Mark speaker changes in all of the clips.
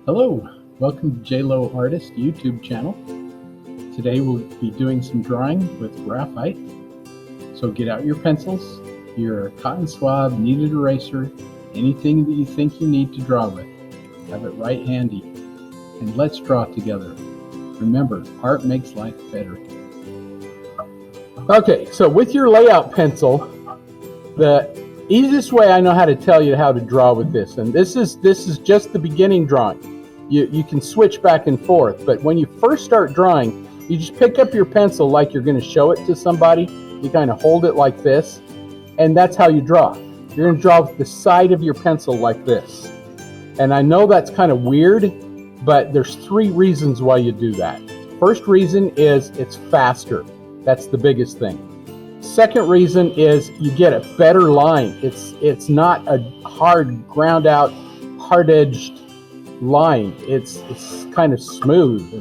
Speaker 1: Hello, welcome to J Lowe Artist YouTube channel. Today we'll be doing some drawing with graphite. So get out your pencils, your cotton swab, kneaded eraser, anything that you think you need to draw with. Have it right handy, and let's draw together. Remember, art makes life better. Okay, so with your layout pencil, the easiest way I know how to tell you how to draw with this, and this is just the beginning drawing. You can switch back and forth, but when you first start drawing, you just pick up your pencil like you're going to show it to somebody. You kind of hold it like this, and that's how you draw. You're going to draw with the side of your pencil like this. And I know that's kind of weird, but there's 3 reasons why you do that. First reason is it's faster. That's the biggest thing. Second reason is you get a better line. It's not a hard, ground out, hard-edged line. It's kind of smooth.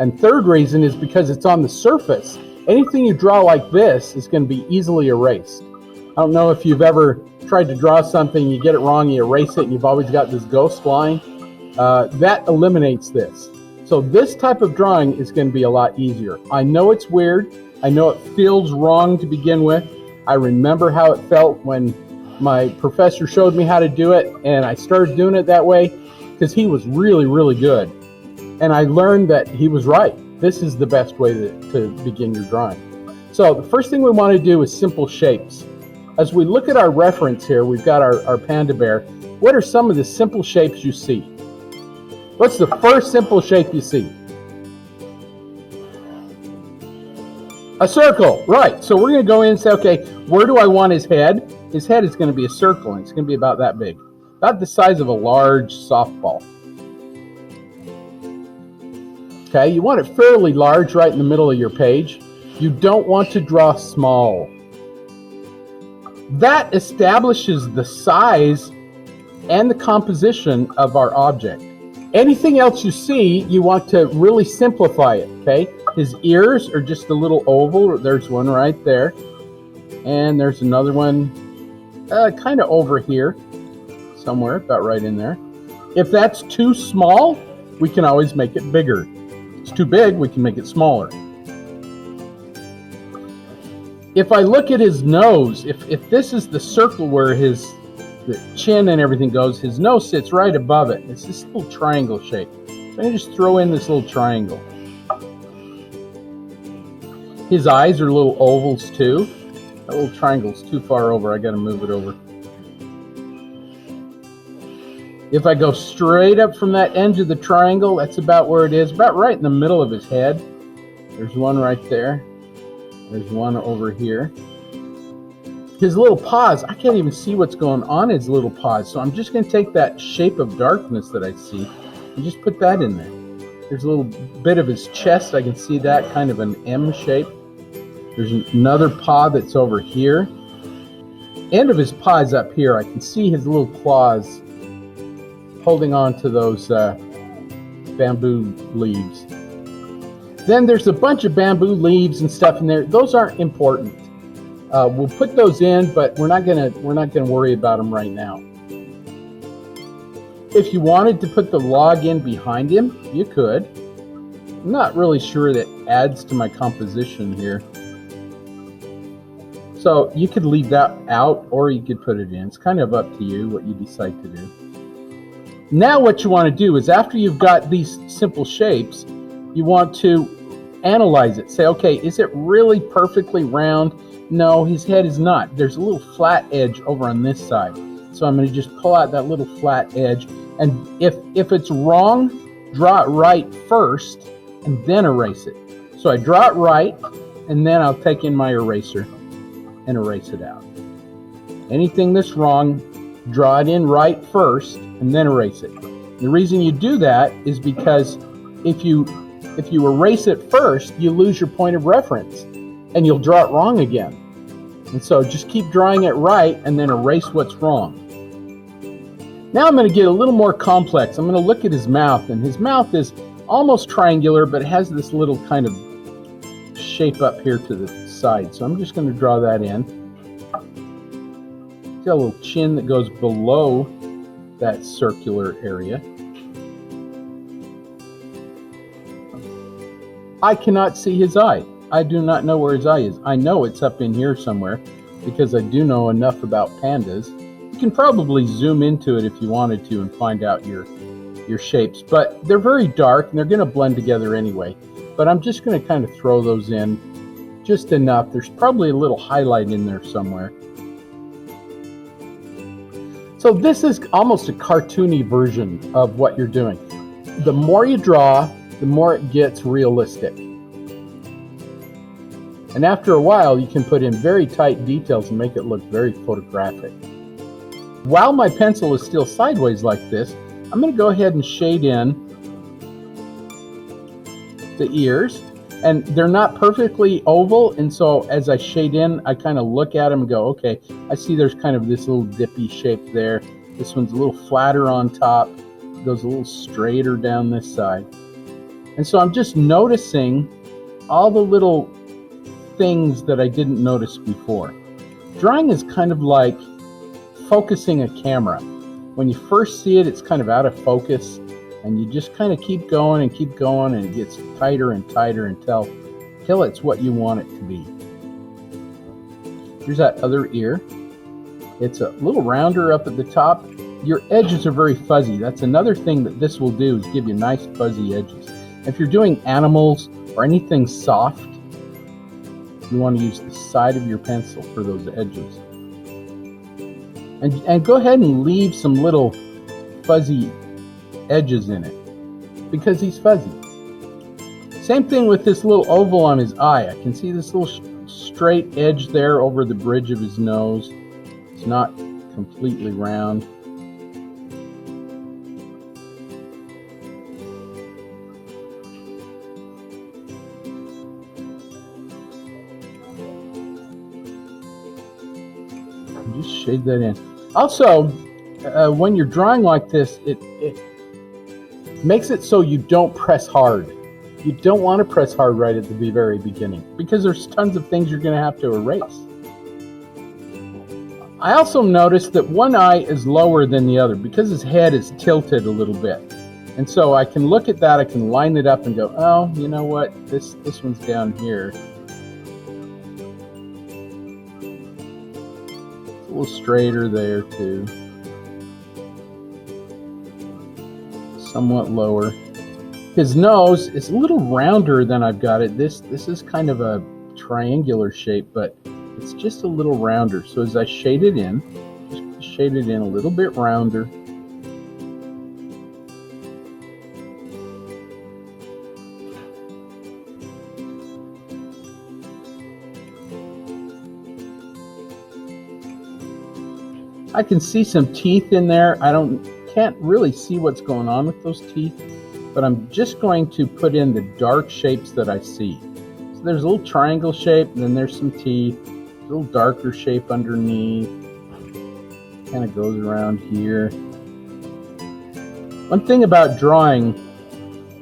Speaker 1: And third reason is because it's on the surface. Anything you draw like this is going to be easily erased. I don't know if you've ever tried to draw something, you get it wrong, you erase it, and you've always got this ghost line. That eliminates this. So this type of drawing is going to be a lot easier. I know it's weird. I know it feels wrong to begin with. I remember how it felt when my professor showed me how to do it, and I started doing it that way because he was really, really good. And I learned that he was right. This is the best way to begin your drawing. So the first thing we want to do is simple shapes. As we look at our reference here, we've got our panda bear. What are some of the simple shapes you see? What's the first simple shape you see? A circle, right. So we're going to go in and say, okay, where do I want his head? His head is going to be a circle, and it's going to be about that big. About the size of a large softball. Okay, you want it fairly large right in the middle of your page. You don't want to draw small. That establishes the size and the composition of our object. Anything else you see, you want to really simplify it, okay? His ears are just a little oval. There's one right there. And there's another one kind of over here somewhere, about right in there. If that's too small, we can always make it bigger. If it's too big, we can make it smaller. If I look at his nose, if this is the circle where the chin and everything goes, his nose sits right above it. It's this little triangle shape. So I just throw in this little triangle. His eyes are little ovals too. That little triangle's too far over. I got to move it over. If I go straight up from that edge of the triangle, that's about where it is, about right in the middle of his head. There's one right there. There's one over here. His little paws, I can't even see what's going on in his little paws, so I'm just going to take that shape of darkness that I see and just put that in there. There's a little bit of his chest. I can see that, kind of an M shape. There's another paw that's over here. End of his paw is up here. I can see his little claws holding on to those bamboo leaves. Then there's a bunch of bamboo leaves and stuff in there. Those aren't important. We'll put those in, but we're not gonna worry about them right now. If you wanted to put the log in behind him, you could. I'm not really sure that adds to my composition here. So you could leave that out, or you could put it in. It's kind of up to you what you decide to do. Now what you want to do is, after you've got these simple shapes, you want to analyze it. Say, okay, is it really perfectly round? No, his head is not. There's a little flat edge over on this side. So I'm going to just pull out that little flat edge. And if it's wrong, draw it right first and then erase it. So I draw it right, and then I'll take in my eraser and erase it out. Anything that's wrong, draw it in right first and then erase it. The reason you do that is because if you erase it first, you lose your point of reference and you'll draw it wrong again. And so just keep drawing it right and then erase what's wrong. Now I'm going to get a little more complex. I'm going to look at his mouth, and his mouth is almost triangular, but it has this little kind of shape up here to the side. So I'm just going to draw that in. Got a little chin that goes below that circular area. I cannot see his eye. I do not know where his eye is. I know it's up in here somewhere because I do know enough about pandas. You can probably zoom into it if you wanted to and find out your shapes, but they're very dark and they're going to blend together anyway. But I'm just going to kind of throw those in just enough. There's probably a little highlight in there somewhere. So this is almost a cartoony version of what you're doing. The more you draw, the more it gets realistic. And after a while, you can put in very tight details and make it look very photographic. While my pencil is still sideways like this, I'm going to go ahead and shade in the ears. And they're not perfectly oval, and so as I shade in, I kind of look at them and go, okay, I see there's kind of this little dippy shape there. This one's a little flatter on top, goes a little straighter down this side. And so I'm just noticing all the little things that I didn't notice before. Drawing is kind of like focusing a camera. When you first see it, it's kind of out of focus, and you just kind of keep going, and it gets tighter and tighter until it's what you want it to be. Here's that other ear. It's a little rounder up at the top. Your edges are very fuzzy. That's another thing that this will do, is give you nice fuzzy edges. If you're doing animals or anything soft, you want to use the side of your pencil for those edges. And go ahead and leave some little fuzzy edges in it because he's fuzzy. Same thing with this little oval on his eye. I can see this little straight edge there over the bridge of his nose. It's not completely round. Just shade that in. Also, when you're drawing like this, it makes it so you don't press hard. You don't want to press hard right at the very beginning because there's tons of things you're going to have to erase. I also noticed that one eye is lower than the other because his head is tilted a little bit. And so I can look at that, I can line it up and go, oh, you know what, this one's down here. It's a little straighter there too. Somewhat lower. His nose is a little rounder than I've got it. This is kind of a triangular shape, but it's just a little rounder. So as I shade it in, just shade it in a little bit rounder. I can see some teeth in there. Can't really see what's going on with those teeth, but I'm just going to put in the dark shapes that I see. So there's a little triangle shape, and then there's some teeth, a little darker shape underneath, kind of goes around here. One thing about drawing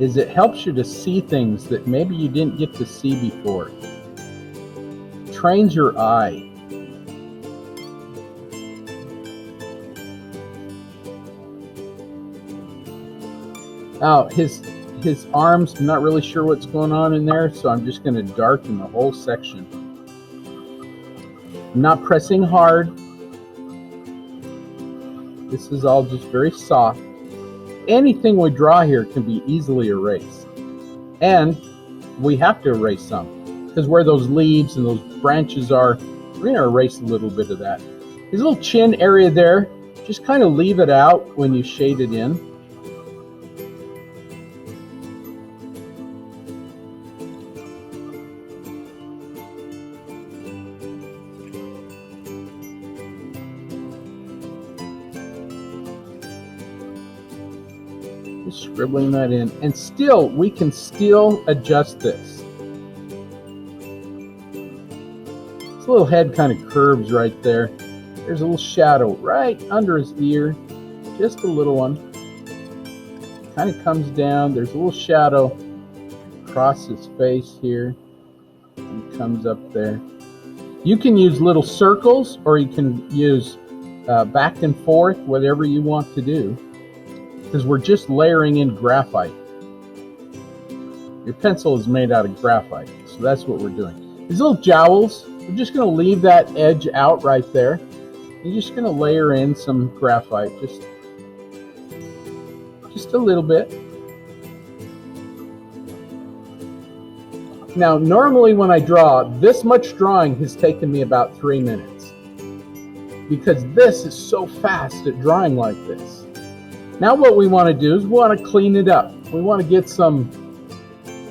Speaker 1: is it helps you to see things that maybe you didn't get to see before. It trains your eye. Now, his arms, I'm not really sure what's going on in there, so I'm just going to darken the whole section. I'm not pressing hard. This is all just very soft. Anything we draw here can be easily erased. And we have to erase some, because where those leaves and those branches are, we're going to erase a little bit of that. His little chin area there, just kind of leave it out when you shade it in. Scribbling that in, and still we can still adjust this. This little head kind of curves right there. There's a little shadow right under his ear, just a little one. Kind of comes down. There's a little shadow across his face here and comes up there. You can use little circles, or you can use back and forth, whatever you want to do, because we're just layering in graphite. Your pencil is made out of graphite, so that's what we're doing. These little jowls, we're just going to leave that edge out right there. You're just going to layer in some graphite, just a little bit. Now, normally when I draw, this much drawing has taken me about 3 minutes, because this is so fast at drawing like this. Now what we want to do is we want to clean it up. We want to get some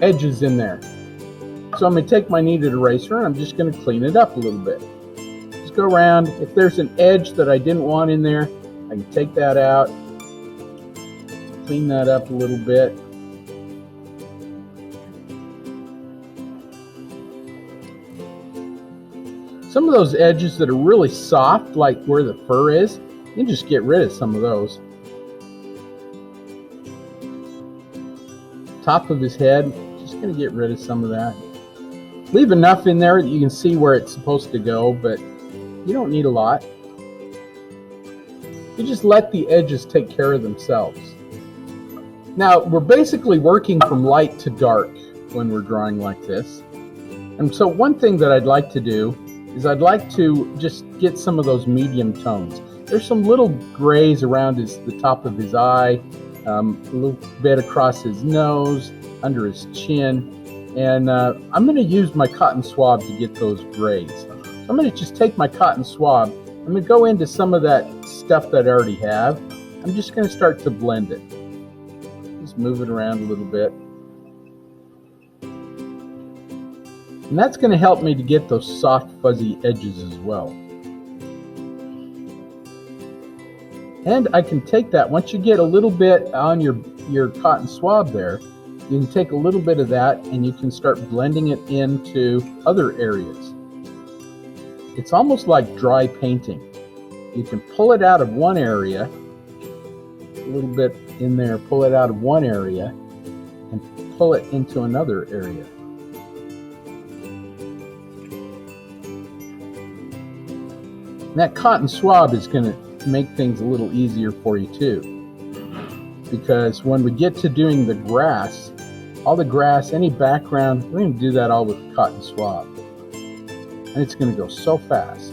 Speaker 1: edges in there. So I'm going to take my kneaded eraser and I'm just going to clean it up a little bit. Just go around. If there's an edge that I didn't want in there, I can take that out, clean that up a little bit. Some of those edges that are really soft, like where the fur is, you can just get rid of some of those. Top of his head, just going to get rid of some of that. Leave enough in there that you can see where it's supposed to go, but you don't need a lot. You just let the edges take care of themselves. Now, we're basically working from light to dark when we're drawing like this. And so one thing that I'd like to do is I'd like to just get some of those medium tones. There's some little grays around the top of his eye, a little bit across his nose, under his chin, and I'm going to use my cotton swab to get those grays. So I'm going to just take my cotton swab, I'm going to go into some of that stuff that I already have. I'm just going to start to blend it. Just move it around a little bit. And that's going to help me to get those soft, fuzzy edges as well. And I can take that, once you get a little bit on your cotton swab there, you can take a little bit of that and you can start blending it into other areas. It's almost like dry painting. You can pull it out of one area, a little bit in there, pull it out of one area, and pull it into another area. And that cotton swab is going to make things a little easier for you too, because when we get to doing the grass, all the grass, any background, we're going to do that all with cotton swab, and it's going to go so fast.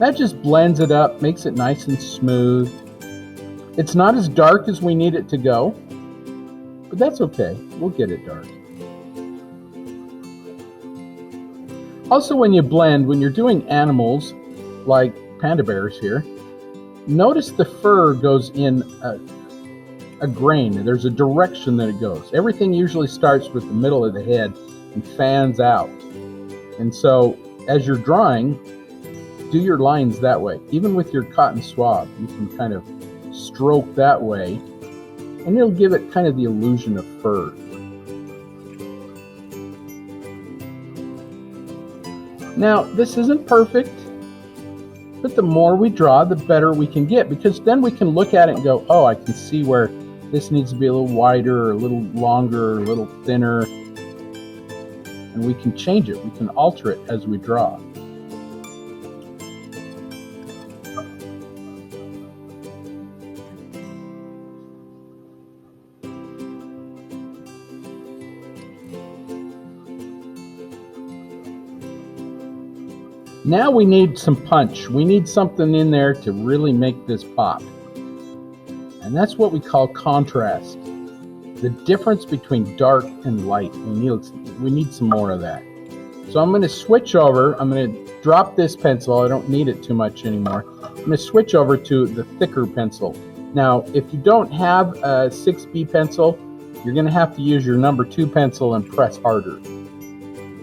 Speaker 1: That just blends it up, makes it nice and smooth. It's not as dark as we need it to go, but that's okay, we'll get it dark. Also, when you blend, when you're doing animals like panda bears here, notice the fur goes in a grain. There's a direction that it goes. Everything usually starts with the middle of the head and fans out. And so as you're drawing, do your lines that way. Even with your cotton swab, you can kind of stroke that way, and it'll give it kind of the illusion of fur. Now, this isn't perfect, but the more we draw, the better we can get, because then we can look at it and go, oh, I can see where this needs to be a little wider, or a little longer, or a little thinner, and we can change it. We can alter it as we draw. Now we need some punch. We need something in there to really make this pop. And that's what we call contrast. The difference between dark and light. We need some more of that. So I'm going to switch over. I'm going to drop this pencil. I don't need it too much anymore. I'm going to switch over to the thicker pencil. Now, if you don't have a 6B pencil, you're going to have to use your number 2 pencil and press harder.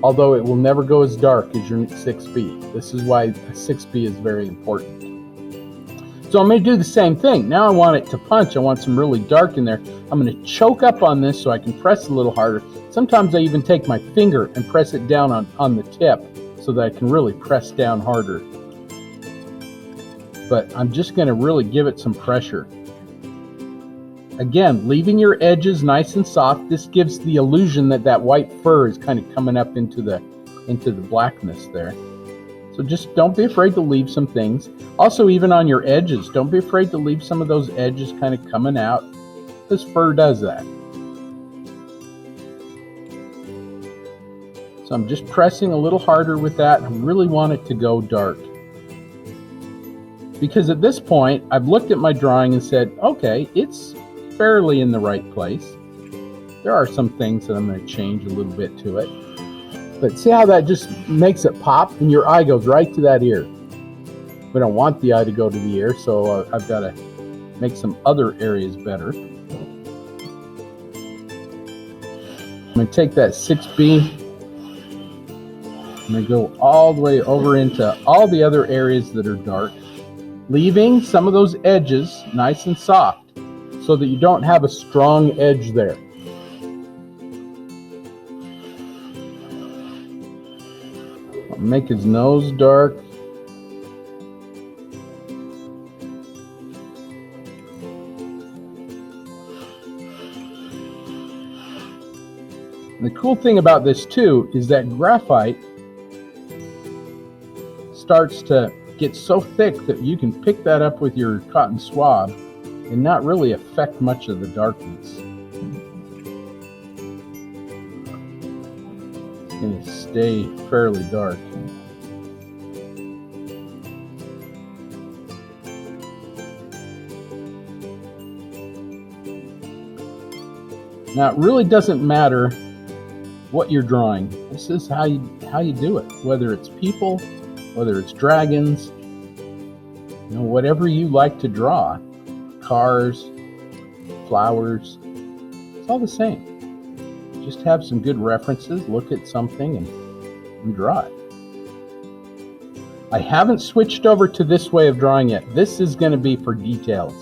Speaker 1: Although it will never go as dark as your 6B. This is why a 6B is very important. So I'm going to do the same thing. Now I want it to punch. I want some really dark in there. I'm going to choke up on this so I can press a little harder. Sometimes I even take my finger and press it down on the tip so that I can really press down harder. But I'm just going to really give it some pressure. Again, leaving your edges nice and soft. This gives the illusion that that white fur is kind of coming up into the blackness there. So just don't be afraid to leave some things. Also, even on your edges, don't be afraid to leave some of those edges kind of coming out, because fur does that. So I'm just pressing a little harder with that. I really want it to go dark. Because at this point, I've looked at my drawing and said, okay, it's fairly in the right place. There are some things that I'm going to change a little bit to it. But see how that just makes it pop, and your eye goes right to that ear. We don't want the eye to go to the ear, so I've got to make some other areas better. I'm going to take that 6B. I'm going to go all the way over into all the other areas that are dark, leaving some of those edges nice and soft so that you don't have a strong edge there. I'll make his nose dark. And the cool thing about this too is that graphite starts to get so thick that you can pick that up with your cotton swab and not really affect much of the darkness. It's going to stay fairly dark. Now it really doesn't matter what you're drawing. This is how you do it. Whether it's people, whether it's dragons, you know, whatever you like to draw, cars, flowers, it's all the same. Just have some good references, look at something and draw it. I haven't switched over to this way of drawing yet. This is going to be for details.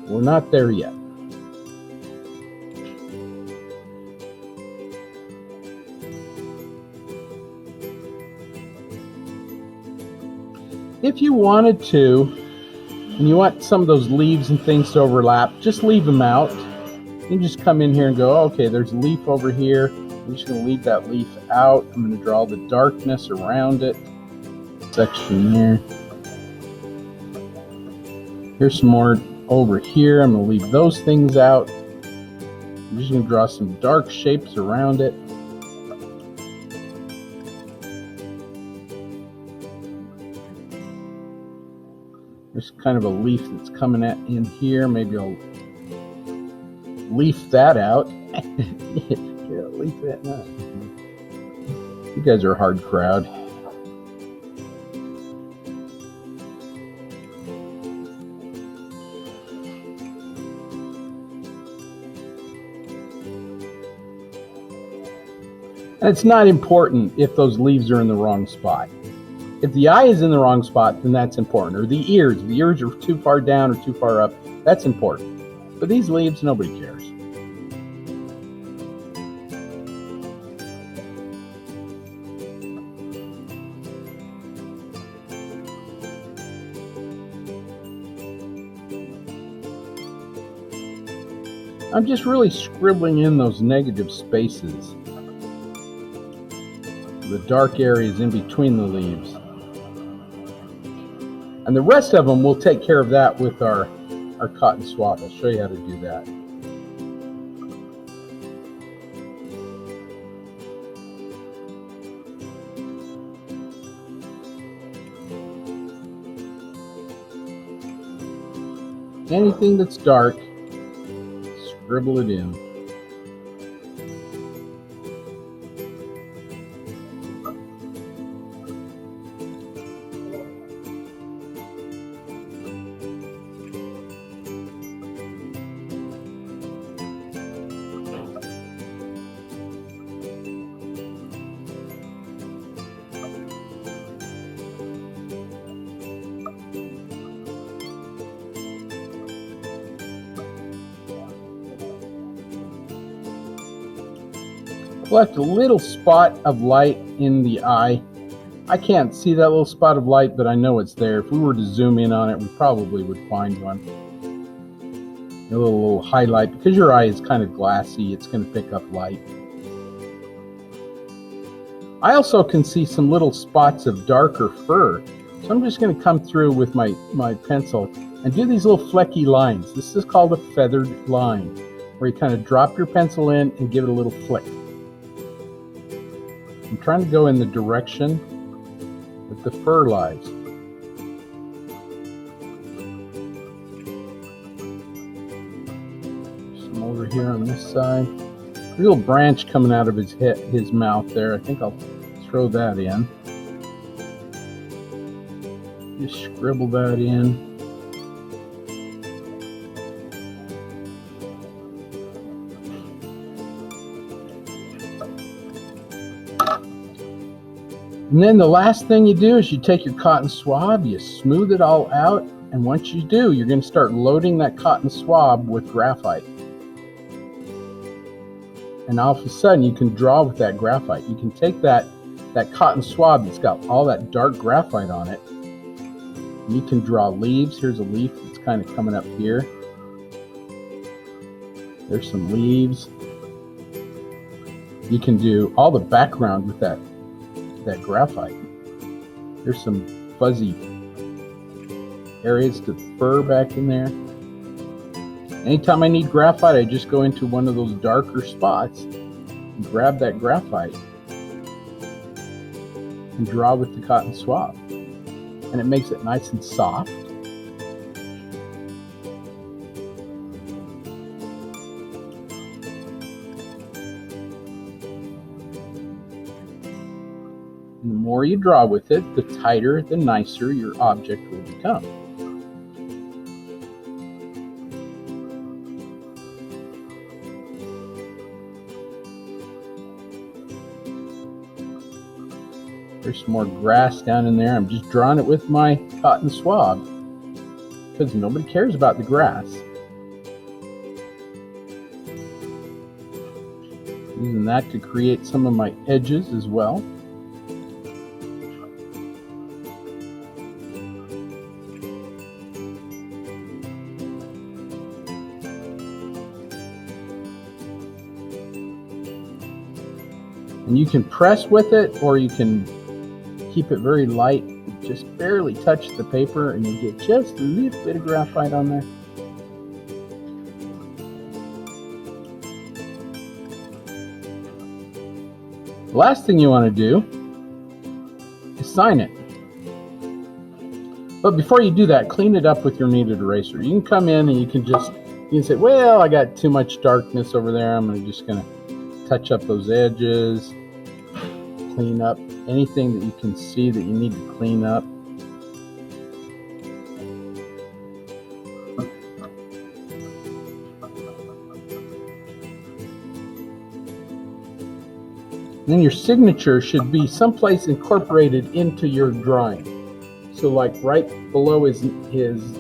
Speaker 1: We're not there yet. If you wanted to, and you want some of those leaves and things to overlap, just leave them out. You can just come in here and go, okay, there's a leaf over here. I'm just going to leave that leaf out. I'm going to draw the darkness around it. Section here. Here's some more over here. I'm going to leave those things out. I'm just going to draw some dark shapes around it. There's kind of a leaf that's coming in here. Maybe I'll leaf that out. Yeah, leaf that out. You guys are a hard crowd. And it's not important if those leaves are in the wrong spot. If the eye is in the wrong spot, then that's important. Or the ears. If the ears are too far down or too far up, that's important. But these leaves, nobody cares. I'm just really scribbling in those negative spaces, the dark areas in between the leaves. And the rest of them, we'll take care of that with our cotton swab. I'll show you how to do that. Anything that's dark, scribble it in. Left a little spot of light in the eye. I can't see that little spot of light, but I know it's there. If we were to zoom in on it, we probably would find one. A little highlight, because your eye is kind of glassy, it's going to pick up light. I also can see some little spots of darker fur, so I'm just going to come through with my pencil and do these little flecky lines. This is called a feathered line, where you kind of drop your pencil in and give it a little flick. I'm trying to go in the direction that the fur lies. Some over here on this side. Real branch coming out of his mouth there. I think I'll throw that in. Just scribble that in. And then the last thing you do is you take your cotton swab, you smooth it all out, and once you do, you're going to start loading that cotton swab with graphite. And all of a sudden, you can draw with that graphite. You can take that cotton swab that's got all that dark graphite on it, and you can draw leaves. Here's a leaf that's kind of coming up here. There's some leaves. You can do all the background with that graphite. There's some fuzzy areas to fur back in there. Anytime I need graphite, I just go into one of those darker spots and grab that graphite and draw with the cotton swab. And it makes it nice and soft. And the more you draw with it, the tighter, the nicer your object will become. There's some more grass down in there. I'm just drawing it with my cotton swab because nobody cares about the grass. Using that to create some of my edges as well. And you can press with it, or you can keep it very light, just barely touch the paper, and you get just a little bit of graphite on there. The last thing you want to do is sign it. But before you do that, clean it up with your kneaded eraser. You can come in and you can say, well, I got too much darkness over there. I'm just going to touch up those edges, clean up anything that you can see that you need to clean up. And then your signature should be someplace incorporated into your drawing. So like right below his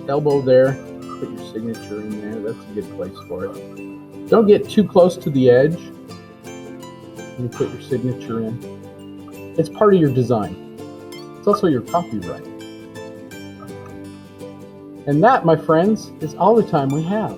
Speaker 1: elbow there, put your signature in there. That's a good place for it. Don't get too close to the edge. You put your signature in. It's part of your design. It's also your copyright. And that, my friends, is all the time we have.